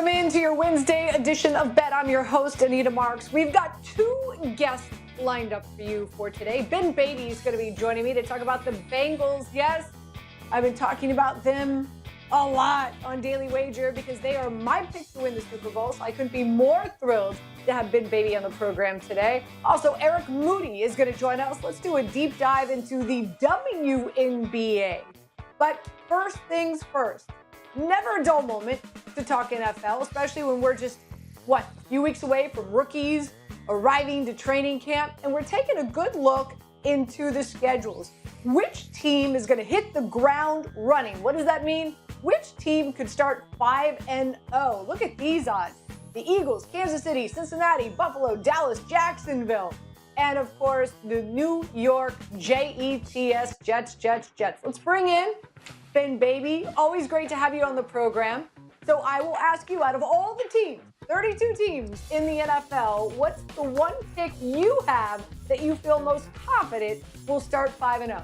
Welcome into your Wednesday edition of Bet. I'm your host, Anita Marks. We've got two guests lined up for you for today. Ben Beatty is going to be joining me to talk about the Bengals. Yes, I've been talking about them a lot on Daily Wager because they are my pick to win the Super Bowl. So I couldn't be more thrilled to have Ben Beatty on the program today. Also, Eric Moody is going to join us. Let's do a deep dive into the WNBA. But first things first. Never a dull moment to talk NFL, especially when we're just, a few weeks away from rookies arriving to training camp. And we're taking a good look into the schedules. Which team is going to hit the ground running? What does that mean? Which team could start 5-0? Look at these odds. The Eagles, Kansas City, Cincinnati, Buffalo, Dallas, Jacksonville. And, of course, the New York Jets, Jets. Let's bring in Ben Beatty. Always great to have you on the program. So I will ask you, out of all the teams, 32 teams in the NFL, what's the one pick you have that you feel most confident will start 5-0?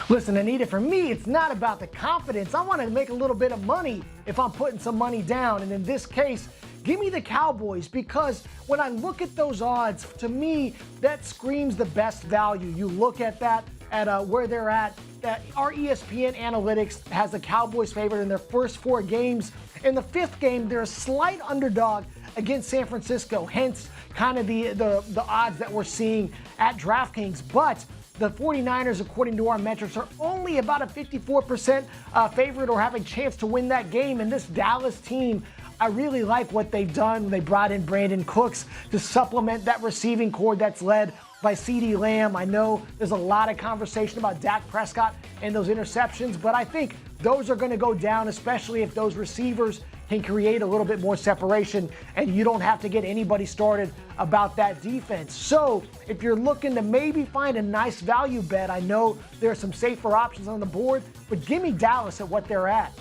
Listen, Anita, for me, it's not about the confidence. I want to make a little bit of money if I'm putting some money down. And in this case, give me the Cowboys, because when I look at those odds, to me, that screams the best value. You look at that, at where they're at. Our ESPN analytics has the Cowboys favored in their first 4 games. In the 5th game, they're a slight underdog against San Francisco, hence kind of the odds that we're seeing at DraftKings. But the 49ers, according to our metrics, are only about a 54% favorite or have a chance to win that game. And this Dallas team, I really like what they've done. They brought in Brandon Cooks to supplement that receiving core that's led by CeeDee Lamb. I know there's a lot of conversation about Dak Prescott and those interceptions, but I think those are going to go down, especially if those receivers can create a little bit more separation and you don't have to get anybody started about that defense. So if you're looking to maybe find a nice value bet, I know there are some safer options on the board, but give me Dallas at what they're at.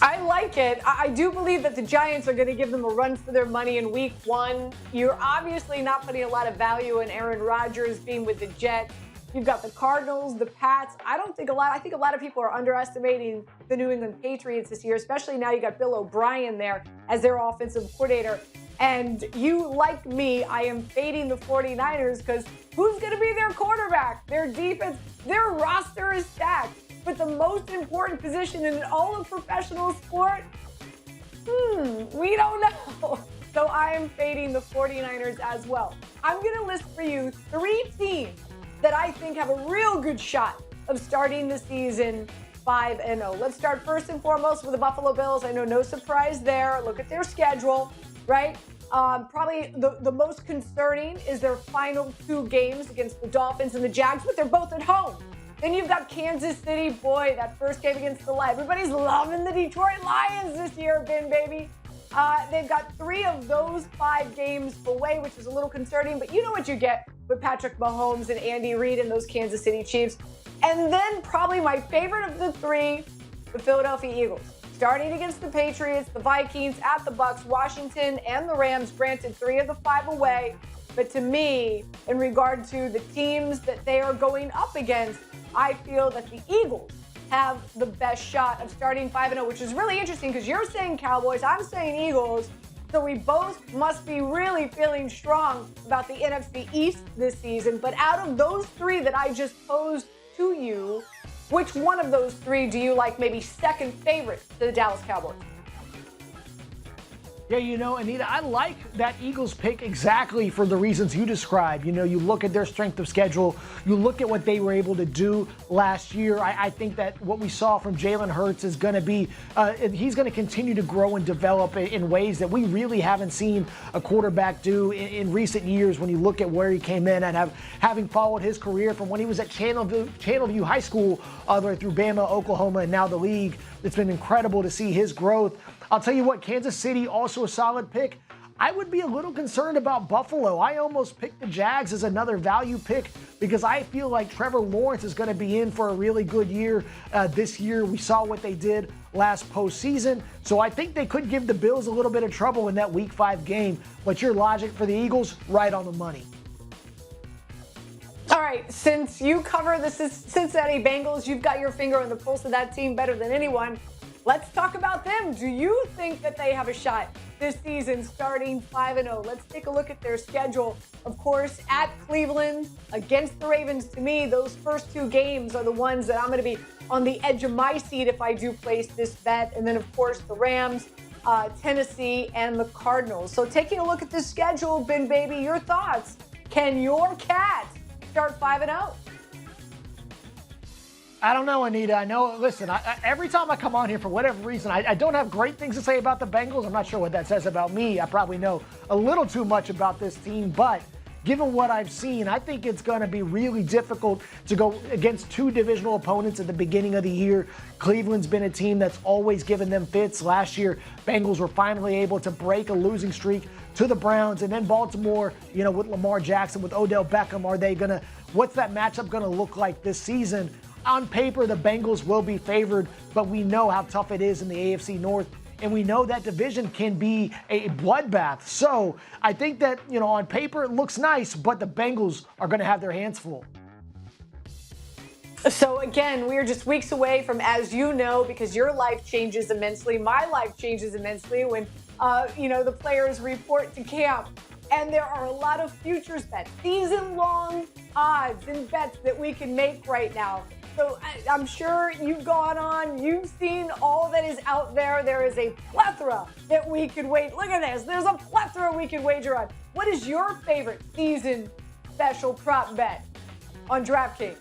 I like it. I do believe that the Giants are going to give them a run for their money in week 1. You're obviously not putting a lot of value in Aaron Rodgers being with the Jets. You've got the Cardinals, the Pats. I think a lot of people are underestimating the New England Patriots this year, especially now you got Bill O'Brien there as their offensive coordinator. And you, like me, I am fading the 49ers because who's going to be their quarterback? Their defense, their roster is stacked. But the most important position in all of professional sport, we don't know. So I am fading the 49ers as well. I'm going to list for you 3 teams that I think have a real good shot of starting the season 5-0. Let's start first and foremost with the Buffalo Bills. I know no surprise there. Look at their schedule, right? Probably the most concerning is their final 2 games against the Dolphins and the Jags, but they're both at home. Then you've got Kansas City. Boy, that first game against the Lions. Everybody's loving the Detroit Lions this year, Ben Baby. They've got 3 of those 5 games away, which is a little concerning, but you know what you get with Patrick Mahomes and Andy Reid and those Kansas City Chiefs. And then probably my favorite of the 3, the Philadelphia Eagles. Starting against the Patriots, the Vikings, at the Bucks, Washington, and the Rams, granted 3 of the 5 away. But to me, in regard to the teams that they are going up against, I feel that the Eagles have the best shot of starting 5-0, which is really interesting because you're saying Cowboys, I'm saying Eagles. So we both must be really feeling strong about the NFC East this season. But out of those 3 that I just posed to you, which one of those 3 do you like maybe second favorite to the Dallas Cowboys? Yeah, Anita, I like that Eagles pick exactly for the reasons you described. You look at their strength of schedule. You look at what they were able to do last year. I think that what we saw from Jalen Hurts is going to be, he's going to continue to grow and develop in ways that we really haven't seen a quarterback do in recent years when you look at where he came in and having followed his career from when he was at Channelview High School all the way through Bama, Oklahoma, and now the league. It's been incredible to see his growth. I'll tell you what, Kansas City, also a solid pick. I would be a little concerned about Buffalo. I almost picked the Jags as another value pick because I feel like Trevor Lawrence is going to be in for a really good year this year. We saw what they did last postseason. So I think they could give the Bills a little bit of trouble in that Week 5 game. But your logic for the Eagles, right on the money. All right, since you cover the Cincinnati Bengals, you've got your finger on the pulse of that team better than anyone. Let's talk about them. Do you think that they have a shot this season starting 5-0? Let's take a look at their schedule. Of course, at Cleveland, against the Ravens. To me, those first two games are the ones that I'm going to be on the edge of my seat if I do place this bet. And then, of course, the Rams, Tennessee, and the Cardinals. So taking a look at this schedule, Ben Baby, your thoughts. Can your cat start 5-0? I don't know, Anita. I know, listen, every time I come on here, for whatever reason, I don't have great things to say about the Bengals. I'm not sure what that says about me. I probably know a little too much about this team, but given what I've seen, I think it's going to be really difficult to go against two divisional opponents at the beginning of the year. Cleveland's been a team that's always given them fits. Last year, Bengals were finally able to break a losing streak to the Browns, and then Baltimore, with Lamar Jackson, with Odell Beckham, what's that matchup going to look like this season? On paper, the Bengals will be favored, but we know how tough it is in the AFC North, and we know that division can be a bloodbath. So I think that, on paper it looks nice, but the Bengals are going to have their hands full. So again, we are just weeks away from, as you know, because your life changes immensely, my life changes immensely when, the players report to camp. And there are a lot of futures bets, season-long odds and bets that we can make right now. So I'm sure you've gone on, you've seen all that is out there. There is a plethora that we could wait. Look at this. There's a plethora we could wager on. What is your favorite season special prop bet on DraftKings?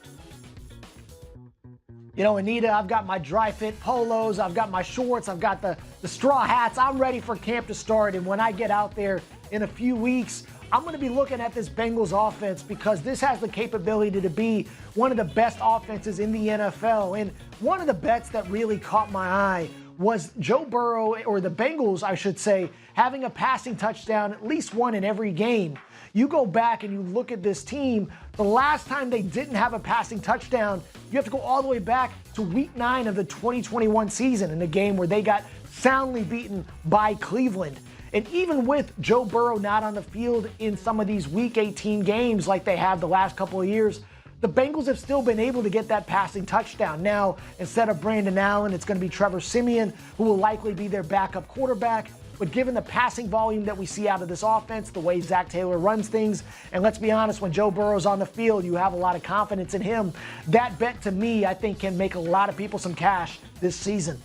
Anita, I've got my dry fit polos, I've got my shorts, I've got the straw hats. I'm ready for camp to start. And when I get out there in a few weeks, I'm going to be looking at this Bengals offense because this has the capability to be one of the best offenses in the NFL. And one of the bets that really caught my eye was Joe Burrow, or the Bengals, I should say, having a passing touchdown, at least one in every game. You go back and you look at this team, the last time they didn't have a passing touchdown, you have to go all the way back to week 9 of the 2021 season in a game where they got soundly beaten by Cleveland. And even with Joe Burrow not on the field in some of these Week 18 games like they have the last couple of years, the Bengals have still been able to get that passing touchdown. Now, instead of Brandon Allen, it's going to be Trevor Siemian, who will likely be their backup quarterback. But given the passing volume that we see out of this offense, the way Zach Taylor runs things, and let's be honest, when Joe Burrow's on the field, you have a lot of confidence in him. That bet, to me, I think can make a lot of people some cash this season.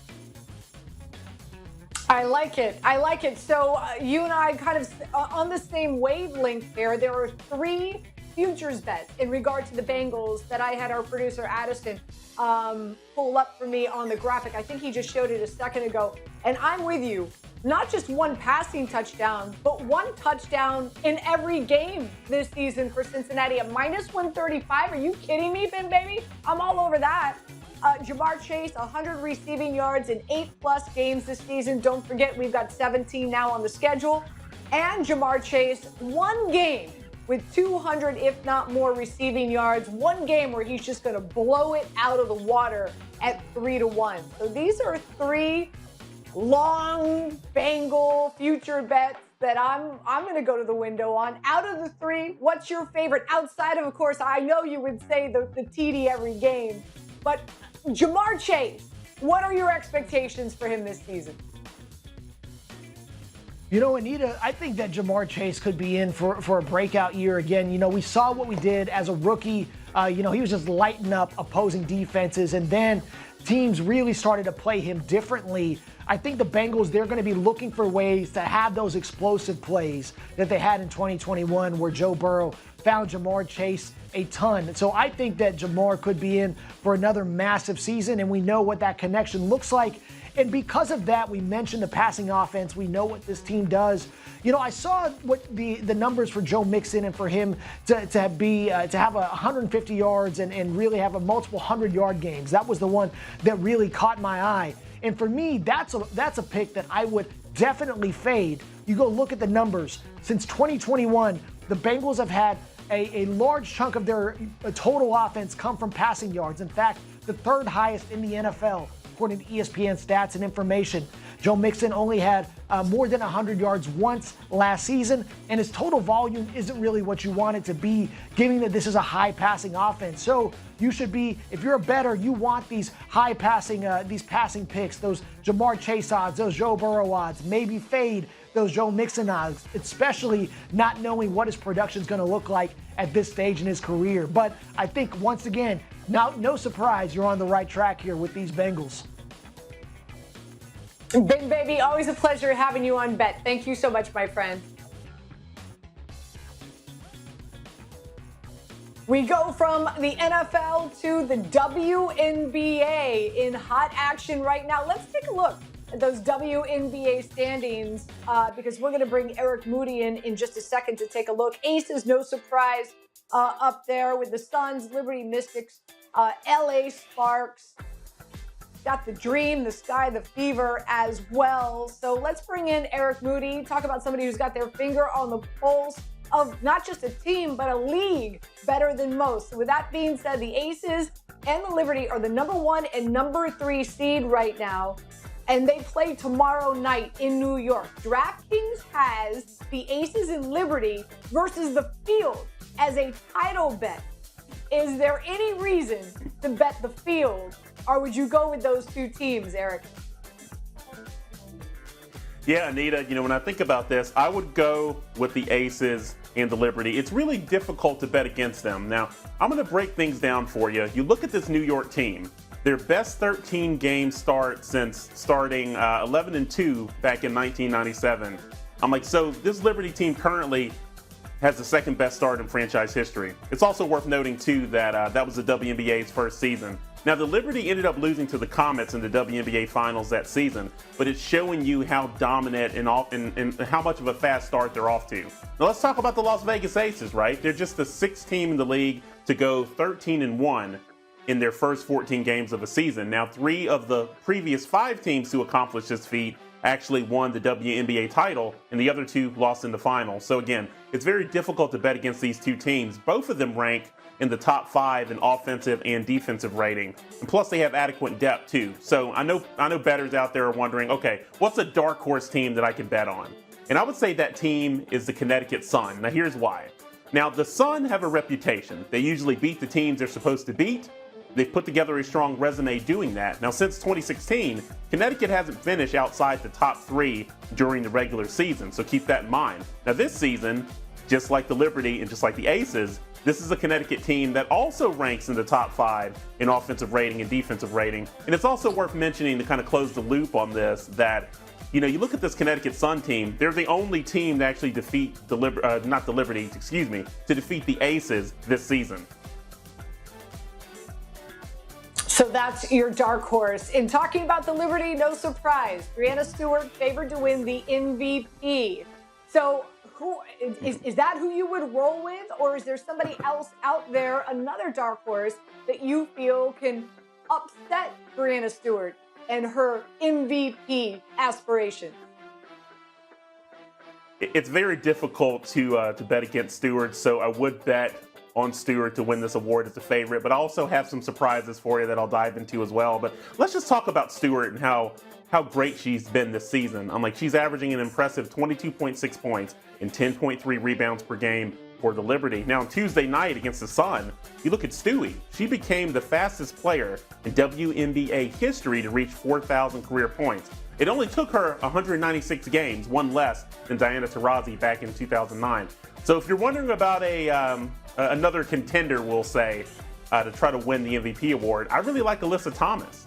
I like it. So you and I kind of on the same wavelength there. There are 3 futures bets in regard to the Bengals that I had our producer Addison pull up for me on the graphic. I think he just showed it a second ago. And I'm with you. Not just one passing touchdown, but one touchdown in every game this season for Cincinnati at -135. Are you kidding me, Ben Baby? I'm all over that. Jamar Chase, 100 receiving yards in 8+ games this season. Don't forget, we've got 17 now on the schedule. And Jamar Chase, one game with 200, if not more, receiving yards. One game where he's just going to blow it out of the water at 3-1. So these are 3 long Bengal future bets that I'm going to go to the window on. Out of the 3, what's your favorite? Outside of course, I know you would say the TD every game. But Jamar Chase, what are your expectations for him this season? Anita, I think that Jamar Chase could be in for a breakout year again. We saw what we did as a rookie. He was just lighting up opposing defenses, and then teams really started to play him differently. I think the Bengals, they're going to be looking for ways to have those explosive plays that they had in 2021 where Joe Burrow found Jamar Chase a ton. So I think that Jamar could be in for another massive season, and we know what that connection looks like. And because of that, we mentioned the passing offense. We know what this team does. I saw what the numbers for Joe Mixon and for him to have 150 yards and really have a multiple 100-yard games. That was the one that really caught my eye. And for me, that's a pick that I would definitely fade. You go look at the numbers. Since 2021, the Bengals have had a large chunk of their total offense come from passing yards. In fact, the 3rd highest in the NFL. according to ESPN stats and information. Joe Mixon only had more than 100 yards once last season, and his total volume isn't really what you want it to be, given that this is a high passing offense. So you should be, if you're a bettor, you want these high passing, these passing picks, those Jamar Chase odds, those Joe Burrow odds, maybe fade those Joe Mixon odds, especially not knowing what his production is going to look like at this stage in his career. But I think, once again, no surprise, you're on the right track here with these Bengals. Big Baby, always a pleasure having you on Bet. Thank you so much, my friend. We go from the NFL to the WNBA in hot action right now. Let's take a look at those WNBA standings because we're going to bring Eric Moody in just a second to take a look. Aces, no surprise, up there with the Suns, Liberty Mystics, LA Sparks. Got the Dream, the Sky, the Fever as well. So let's bring in Eric Moody, talk about somebody who's got their finger on the pulse of not just a team, but a league better than most. So with that being said, the Aces and the Liberty are the #1 and #3 seed right now, and they play tomorrow night in New York. DraftKings has the Aces and Liberty versus the field as a title bet. Is there any reason to bet the field, or would you go with those two teams, Eric? Yeah, Anita, when I think about this, I would go with the Aces and the Liberty. It's really difficult to bet against them. Now, I'm going to break things down for you. You look at this New York team, their best 13 game start since starting 11-2 back in 1997. So this Liberty team currently has the second best start in franchise history. It's also worth noting, too, that that was the WNBA's first season. Now, the Liberty ended up losing to the Comets in the WNBA Finals that season, but it's showing you how dominant and how much of a fast start they're off to. Now, let's talk about the Las Vegas Aces, right? They're just the 6th team in the league to go 13-1 in their first 14 games of a season. Now, 3 of the previous 5 teams to accomplish this feat actually won the WNBA title, and the other 2 lost in the final. So again, it's very difficult to bet against these 2 teams. Both of them rank in the top 5 in offensive and defensive rating. And plus they have adequate depth too. So I know bettors out there are wondering, okay, what's a dark horse team that I can bet on? And I would say that team is the Connecticut Sun. Now here's why. Now the Sun have a reputation. They usually beat the teams they're supposed to beat. They've put together a strong resume doing that. Now since 2016, Connecticut hasn't finished outside the top 3 during the regular season, so keep that in mind. Now this season, just like the Liberty and just like the Aces, this is a Connecticut team that also ranks in the top 5 in offensive rating and defensive rating. And it's also worth mentioning, to kind of close the loop on this, that you look at this Connecticut Sun team, they're the only team to actually defeat to defeat the Aces this season. So that's your dark horse. In talking about the Liberty, no surprise, Breanna Stewart favored to win the MVP. So who is that who you would roll with, or is there somebody else out there, another dark horse, that you feel can upset Breanna Stewart and her MVP aspirations? It's very difficult to bet against Stewart, so I would bet on Stewart to win this award as a favorite, but I also have some surprises for you that I'll dive into as well. But let's just talk about Stewart and how great she's been this season. She's averaging an impressive 22.6 points and 10.3 rebounds per game for the Liberty. Now, on Tuesday night against the Sun, you look at Stewie. She became the fastest player in WNBA history to reach 4,000 career points. It only took her 196 games, one less than Diana Taurasi back in 2009. So if you're wondering about another contender, we'll say, to try to win the MVP award, I really like Alyssa Thomas.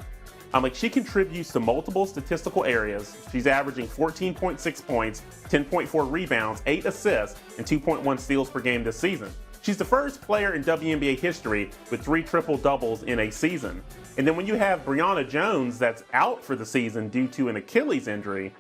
She contributes to multiple statistical areas. She's averaging 14.6 points, 10.4 rebounds, 8 assists, and 2.1 steals per game this season. She's the first player in WNBA history with 3 triple-doubles in a season. And then when you have Brianna Jones that's out for the season due to an Achilles injury,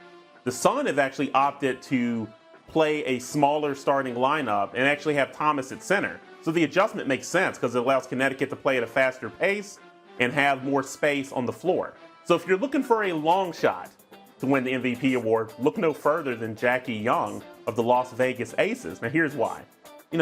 the Sun have actually opted to play a smaller starting lineup and actually have Thomas at center. So the adjustment makes sense because it allows Connecticut to play at a faster pace and have more space on the floor. So if you're looking for a long shot to win the MVP award, look no further than Jackie Young of the Las Vegas Aces. Now here's why.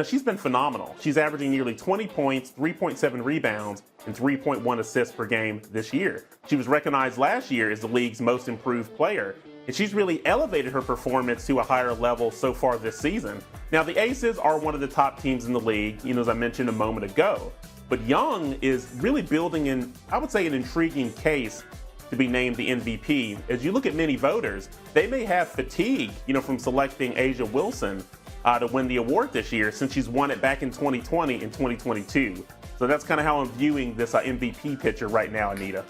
she's been phenomenal. She's averaging nearly 20 points, 3.7 rebounds, and 3.1 assists per game this year. She was recognized last year as the league's most improved player, and she's really elevated her performance to a higher level so far this season. Now, the Aces are one of the top teams in the league, as I mentioned a moment ago. But Young is really building in, I would say, an intriguing case to be named the MVP. As you look at many voters, they may have fatigue, from selecting Asia Wilson to win the award this year, since she's won it back in 2020 and 2022. So that's kind of how I'm viewing this MVP picture right now, Anita.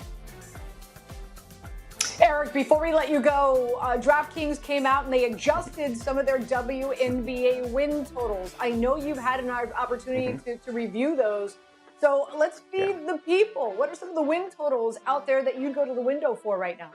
Eric, before we let you go, DraftKings came out and they adjusted some of their WNBA win totals. I know you've had an opportunity to review those. So let's feed the people. What are some of the win totals out there that you go to the window for right now?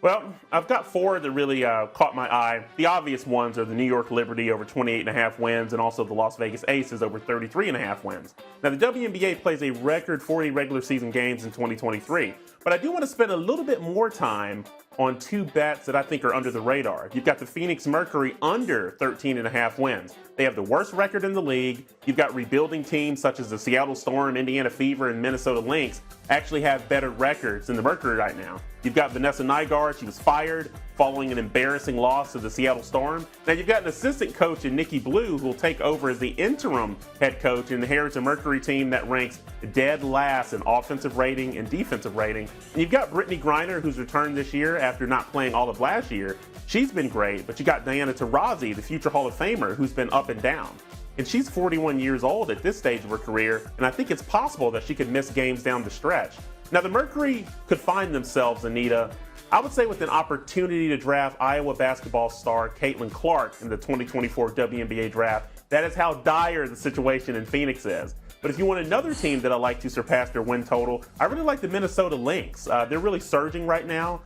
Well, I've got four that really caught my eye. The obvious ones are the New York Liberty over 28.5 wins, and also the Las Vegas Aces over 33.5 wins. Now, the WNBA plays a record 40 regular season games in 2023, but I do want to spend a little bit more time on two bets that I think are under the radar. You've got the Phoenix Mercury under 13.5 wins. They have the worst record in the league. You've got rebuilding teams such as the Seattle Storm, Indiana Fever, and Minnesota Lynx actually have better records than the Mercury right now. You've got Vanessa Nygaard. She was fired following an embarrassing loss to the Seattle Storm. Now you've got an assistant coach in Nikki Blue who will take over as the interim head coach and inherits a Mercury team that ranks dead last in offensive rating and defensive rating. And you've got Brittany Griner, who's returned this year after not playing all of last year. She's been great, but you got Diana Taurasi, the future Hall of Famer, who's been up and down. And she's 41 years old at this stage of her career, and I think it's possible that she could miss games down the stretch. Now, the Mercury could find themselves, Anita, I would say with an opportunity to draft Iowa basketball star Caitlin Clark in the 2024 WNBA draft. That is how dire the situation in Phoenix is. But if you want another team that I like to surpass their win total, I really like the Minnesota Lynx. They're really surging right now.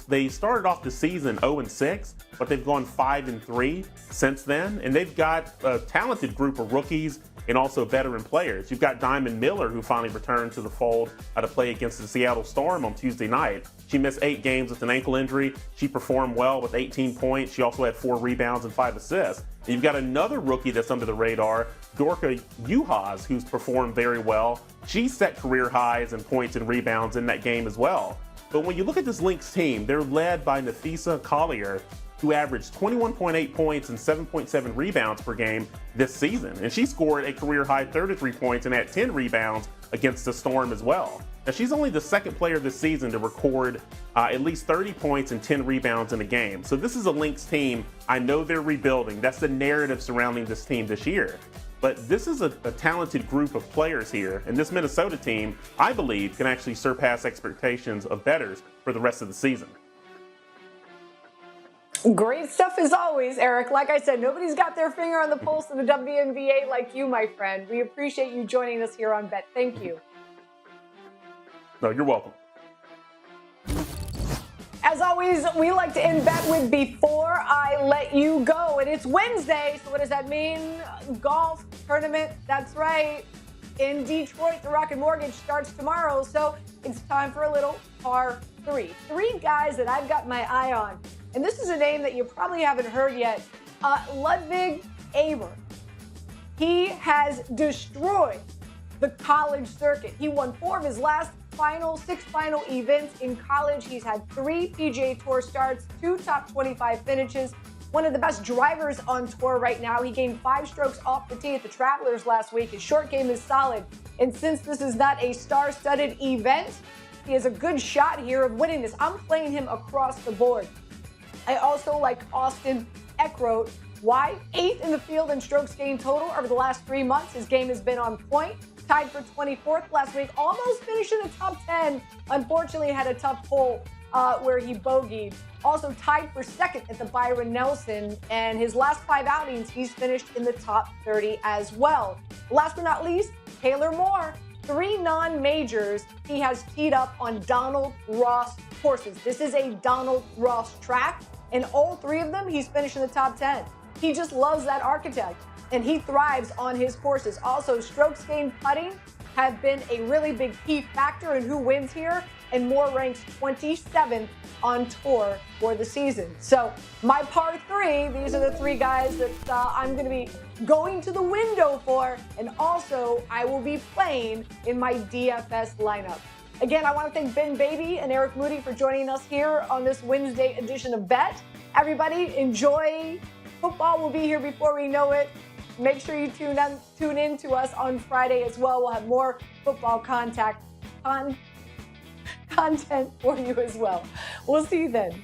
They started off the season 0-6, but they've gone 5-3 since then. And they've got a talented group of rookies and also veteran players. You've got Diamond Miller, who finally returned to the fold to play against the Seattle Storm on Tuesday night. She missed 8 games with an ankle injury. She performed well with 18 points. She also had 4 rebounds and 5 assists. And you've got another rookie that's under the radar, Dorka Juhas, who's performed very well. She set career highs in points and rebounds in that game as well. But when you look at this Lynx team, they're led by Nafisa Collier, who averaged 21.8 points and 7.7 rebounds per game this season. And she scored a career-high 33 points and had 10 rebounds against the Storm as well. Now, she's only the second player this season to record at least 30 points and 10 rebounds in a game. So this is a Lynx team. I know they're rebuilding. That's the narrative surrounding this team this year. But this is a talented group of players here. And this Minnesota team, I believe, can actually surpass expectations of bettors for the rest of the season. Great stuff as always, Eric. Like I said, nobody's got their finger on the pulse of the WNBA like you, my friend. We appreciate you joining us here on Bet. Thank you. No, you're welcome. As always, we like to end Bet with Before I Let You Go. And it's Wednesday, so what does that mean? Golf tournament, that's right. In Detroit, the Rocket Mortgage starts tomorrow, so it's time for a little par 3. 3 guys that I've got my eye on. And this is a name that you probably haven't heard yet. Ludwig Aber. He has destroyed the college circuit. He won 4 of his last 6 final events in college. He's had 3 PGA Tour starts, 2 top 25 finishes. One of the best drivers on tour right now. He gained 5 strokes off the tee at the Travelers last week. His short game is solid. And since this is not a star-studded event, he has a good shot here of winning this. I'm playing him across the board. I also like Austin Eckroat. Why? 8th in the field in strokes gained total over the last 3 months. His game has been on point. Tied for 24th last week. Almost finished in the top 10. Unfortunately, had a tough hole where he bogeyed. Also tied for 2nd at the Byron Nelson. And his last 5 outings, he's finished in the top 30 as well. Last but not least, Taylor Moore. 3 non-majors he has teed up on Donald Ross courses. This is a Donald Ross track. And all 3 of them, he's finished in the top 10. He just loves that architect, and he thrives on his courses. Also, strokes gained putting have been a really big key factor in who wins here. and Moore ranks 27th on tour for the season. So my par 3, these are the 3 guys that I'm going to be going to the window for, and also I will be playing in my DFS lineup. Again, I want to thank Ben Beatty and Eric Moody for joining us here on this Wednesday edition of Bet. Everybody, enjoy. Football will be here before we know it. Make sure you tune in to us on Friday as well. We'll have more football content for you as well. We'll see you then.